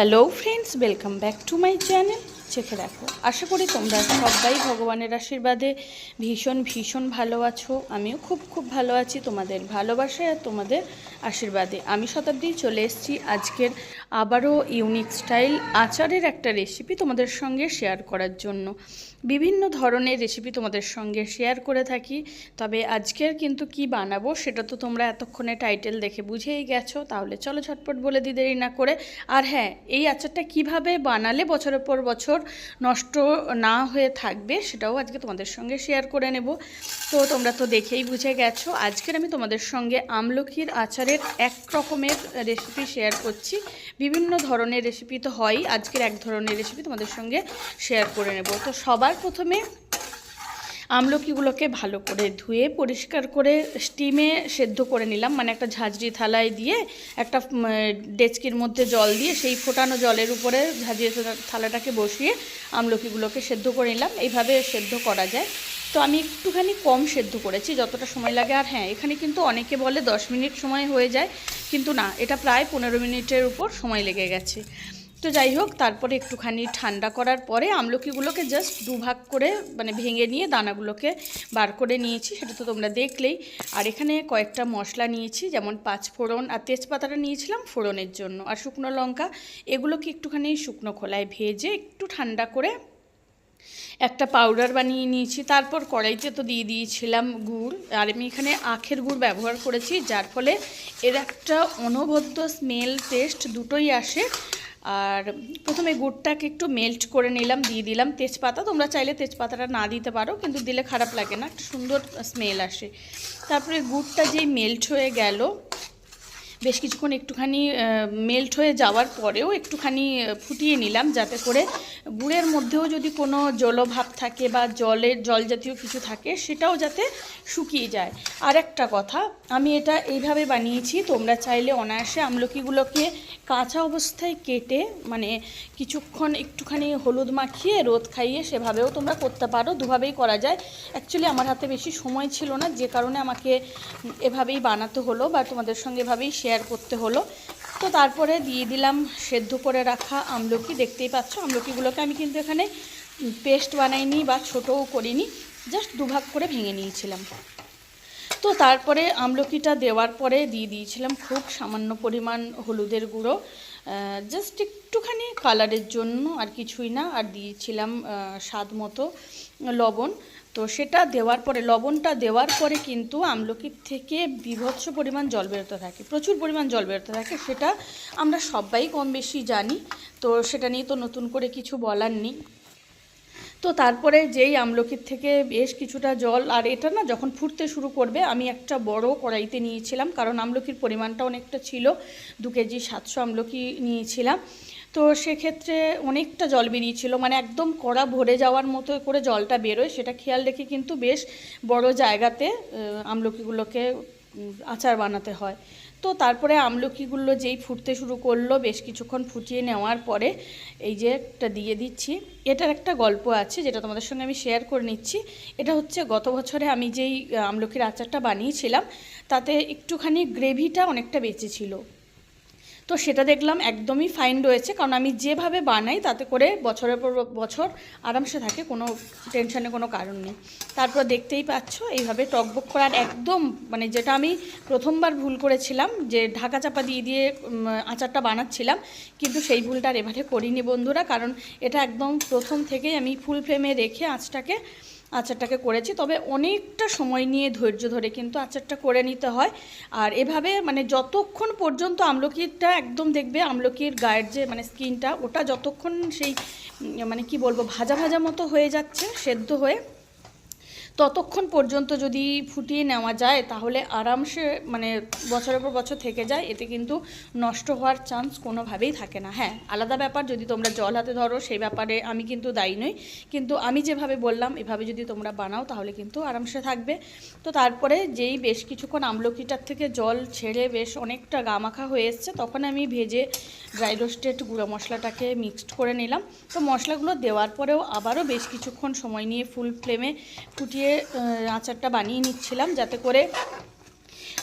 Hello friends, welcome back to my channel. চেখে দেখো, আশা করি তোমরা সবাই ভগবানের আশীর্বাদে ভীষণ ভীষণ ভালো আছো। আমিও খুব খুব ভালো আছি তোমাদের ভালোবাসায় আর তোমাদের আশীর্বাদে। আমি শতাব্দী চলে এসেছি আজকের আবারও ইউনিক স্টাইল আচারের একটা রেসিপি তোমাদের সঙ্গে শেয়ার করার জন্য। বিভিন্ন ধরনের রেসিপি তোমাদের সঙ্গে শেয়ার করে থাকি, তবে আজকের কিন্তু কি বানাবো সেটা তো তোমরা এতক্ষণে টাইটেল দেখে বুঝেই গেছো। তাহলে চলো ঝটপট বলে দিই দেরি না করে। আর হ্যাঁ, এই আচারটা কিভাবে বানালে বছরের পর বছর নষ্ট না হয়ে থাকবে সেটাও আজকে তোমাদের সঙ্গে শেয়ার করে নেব। তো তোমরা তো দেখেই বুঝে গেছো, আজকের আমি তোমাদের সঙ্গে আমলকির আচারের এক রকমের রেসিপি শেয়ার করছি। বিভিন্ন ধরনের রেসিপি তো হয়ই, আজকের এক ধরনের রেসিপি তোমাদের সঙ্গে শেয়ার করে নেব। তো সবার প্রথমে আমলকিগুলোকে ভালো করে ধুয়ে পরিষ্কার করে স্টিমে সেদ্ধ করে নিলাম, মানে একটা ঝাঁঝরি থালায় দিয়ে একটা ডেচকির মধ্যে জল দিয়ে সেই ফোটানো জলের উপরে ঝাঁঝরি থালাটাকে বসিয়ে আমলকিগুলোকে সেদ্ধ করে নিলাম। এইভাবে সেদ্ধ করা যায়। তো আমি একটুখানি কম সেদ্ধ করেছি, যতটা সময় লাগে। আর হ্যাঁ, এখানে কিন্তু অনেকে বলে 10 মিনিট সময় হয়ে যায়, কিন্তু না, এটা প্রায় 15 মিনিটের উপর সময় লেগে গেছে। তো যাই হোক, তারপরে একটুখানি ঠান্ডা করার পরে আমলকিগুলোকে জাস্ট দুভাগ করে মানে ভেঙে নিয়ে দানাগুলোকে বার করে নিয়েছি, সেটা তো তোমরা দেখলেই। আর এখানে কয়েকটা মশলা নিয়েছি, যেমন 5 ফোড়ন আর তেজপাতাটা নিয়েছিলাম ফোড়নের জন্য, আর শুকনো লঙ্কা। এগুলোকে একটুখানি শুকনো খোলায় ভেজে একটু ঠান্ডা করে একটা পাউডার বানিয়ে নিয়েছি। তারপর কড়াইতে তো দিয়ে দিয়েছিলাম গুড়, আর আমি এখানে আখের গুড় ব্যবহার করেছি, যার ফলে এর একটা অনবদ্য স্মেল টেস্ট দুটোই আসে। আর প্রথমে গুড়টাকে একটু মেল্ট করে নিলাম, দিয়ে দিলাম তেজপাতা। তোমরা চাইলে তেজপাতাটা না দিতে পারো, কিন্তু দিলে খারাপ লাগে না, একটা সুন্দর স্মেল আসে। তারপরে গুড়টা যেই মেল্ট হয়ে গেল, বেশ কিছুক্ষণ একটুখানি মেল্ট হয়ে যাওয়ার পরেও একটুখানি ফুটিয়ে নিলাম, যাতে করে গুড়ের মধ্যেও যদি কোনো জলভাব থাকে বা জল জাতীয় কিছু থাকে সেটাও যাতে শুকিয়ে যায়। আর একটা কথা, আমি এটা এইভাবে বানিয়েছি, তোমরা চাইলে অনায়াসে আমলকিগুলোকে কাঁচা অবস্থায় কেটে মানে কিছুক্ষণ একটুখানি হলুদ মাখিয়ে রোদ খাইয়ে সেভাবেও তোমরা করতে পারো। দুভাবেই করা যায়। অ্যাকচুয়ালি আমার হাতে বেশি সময় ছিল না, যে কারণে আমাকে এভাবেই বানাতে হলো বা তোমাদের সঙ্গে এভাবেই শেয়ার করতে হলো। তো তারপরে দিয়ে দিলাম সেদ্ধ করে রাখা আমলকি। দেখতেই পাচ্ছ, আমলকিগুলোকে আমি কিন্তু এখানে পেস্ট বানাইনি বা ছোটও করিনি, জাস্ট দুভাগ করে ভেঙে নিয়েছিলাম। তো তারপরে আমলকিটা দেওয়ার পরে দিয়ে দিয়েছিলাম খুব সামান্য পরিমাণ হলুদের গুঁড়ো, জাস্ট একটুখানি কালারের জন্য, আর কিছুই না। আর দিয়েছিলাম স্বাদ মতো লবণ। তো সেটা দেওয়ার পরে, লবণটা দেওয়ার পরে কিন্তু আমলকির থেকে বীভৎস পরিমাণ জল বেরোতে থাকে, প্রচুর পরিমাণ জল বেরোতে থাকে, সেটা আমরা সবাই কম বেশি জানি। তো সেটা নিয়ে তো নতুন করে কিছু বলার নেই। তো তারপরে যেই আমলকির থেকে বেশ কিছুটা জল, আর এটা না যখন ফুটতে শুরু করবে, আমি একটা বড় কড়াইতে নিয়েছিলাম, কারণ আমলকির পরিমাণটা অনেকটা ছিল, 2 কেজি 700 আমলকি নিয়েছিলাম। তো সেক্ষেত্রে অনেকটা জল বেরিয়েছিল, মানে একদম কড়া ভরে যাওয়ার মতো করে জলটা বেরোয়, সেটা খেয়াল রেখে কিন্তু বেশ বড় জায়গাতে আমলকিগুলোকে আচার বানাতে হয়। তো তারপরে আমলকিগুলো যেই ফুটতে শুরু করলো, বেশ কিছুক্ষণ ফুটিয়ে নেওয়ার পরে এই যে একটা দিয়ে দিচ্ছি। এটার একটা গল্প আছে, যেটা তোমাদের সঙ্গে আমি শেয়ার করে নিচ্ছি। এটা হচ্ছে, গত বছরে আমি যেই আমলকির আচারটা বানিয়েছিলাম, তাতে একটুখানি গ্রেভিটা অনেকটা বেঁচে ছিল। তো সেটা দেখলাম একদমই ফাইন রয়েছে, কারণ আমি যেভাবে বানাই তাতে করে বছরের পর বছর আরামসে থাকে, কোনো টেনশনের কোনো কারণ নেই। তারপর দেখতেই পাচ্ছ এইভাবে টকবক করার একদম, মানে যেটা আমি প্রথমবার ভুল করেছিলাম, যে ঢাকা চাপা দিয়ে দিয়ে আচারটা বানাচ্ছিলাম, কিন্তু সেই ভুলটা আর এবারে করিনি বন্ধুরা, কারণ এটা একদম প্রথম থেকেই আমি ফুল ফ্লেমে রেখে আচারটাকে করেছি। তবে অনেকটা সময় নিয়ে ধৈর্য ধরে কিন্তু আচারটা করে নিতে হয়। আর এভাবে মানে যতক্ষণ পর্যন্ত আমলকিটা একদম, দেখবে আমলকির গায়ের যে মানে স্কিনটা, ওটা যতক্ষণ সেই মানে কি বলবো ভাজা ভাজা মতো হয়ে যাচ্ছে সেদ্ধ হয়ে, ততক্ষণ পর্যন্ত যদি ফুটিয়ে নেওয়া যায় তাহলে আরামসে মানে বছরের পর বছর থেকে যায়, এতে কিন্তু নষ্ট হওয়ার চান্স কোনোভাবেই থাকে না। হ্যাঁ, আলাদা ব্যাপার যদি তোমরা জল হাতে ধরো, সেই ব্যাপারে আমি কিন্তু দায়ী নই, কিন্তু আমি যেভাবে বললাম এভাবে যদি তোমরা বানাও তাহলে কিন্তু আরামসে থাকবে। তো তারপরে যেই বেশ কিছুক্ষণ আমলকিটার থেকে জল ছেড়ে বেশ অনেকটা গামাখা হয়ে এসছে, তখন আমি ভেজে ড্রাই রোস্টেড গুঁড়ো মশলাটাকে মিক্সড করে নিলাম। তো মশলাগুলো দেওয়ার পরেও আবারও বেশ কিছুক্ষণ সময় নিয়ে ফুল ফ্লেমে ফুটিয়ে আচারটা বানিয়ে নিচ্ছিলাম, যাতে করে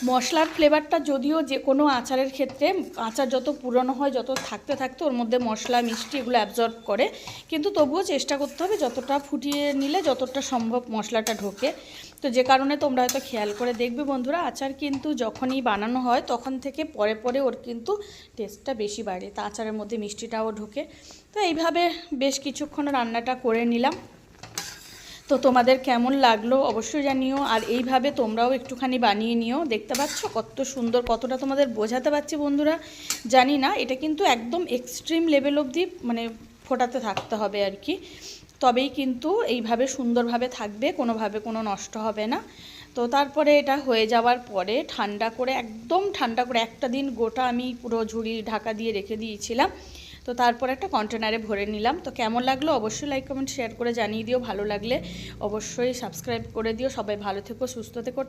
মশলার ফ্লেভারটা যদিও যে কোনো আচারের ক্ষেত্রে আচার যত পুরনো হয়, যত থাকতে থাকতে ওর মধ্যে মশলা মিষ্টি এগুলো অ্যাবজর্ব করে, কিন্তু তবুও চেষ্টা করতে হবে যতটা ফুটিয়ে নিলে যতটা সম্ভব মশলাটা ঢোকে। তো যে কারণে তোমরা হয়তো খেয়াল করে দেখবে বন্ধুরা, আচার কিন্তু যখনই বানানো হয় তখন থেকে পরে পরে ওর কিন্তু টেস্টটা বেশি বাড়ে, তা আচারের মধ্যে মিষ্টিটাও ঢোকে। তো এইভাবে বেশ কিছুক্ষণ রান্নাটা করে নিলাম। তো তোমাদের কেমন লাগলো অবশ্যই জানিও, আর এইভাবে তোমরাও একটুখানি বানিয়ে নিও। দেখতে পাচ্ছ কত সুন্দর, কতটা তোমাদের বোঝাতে পারছি বন্ধুরা জানি না। এটা কিন্তু একদম এক্সট্রিম লেভেল অবধি মানে ফোটাতে থাকতে হবে আর কি, তবেই কিন্তু এইভাবে সুন্দরভাবে থাকবে, কোনোভাবে কোনো নষ্ট হবে না। তো তারপরে এটা হয়ে যাওয়ার পরে ঠান্ডা করে, একদম ঠান্ডা করে, একটা দিন গোটা আমি পুরো ঝুড়ি ঢাকা দিয়ে রেখে দিয়েছিলাম। তো তারপর একটা কন্টেনারে ভরে নিলাম। তো কেমন লাগলো অবশ্যই লাইক কমেন্ট শেয়ার করে জানিয়ে দিও, ভালো লাগলে অবশ্যই সাবস্ক্রাইব করে দিও। সবাই ভালো থেকো, সুস্থ থেকো।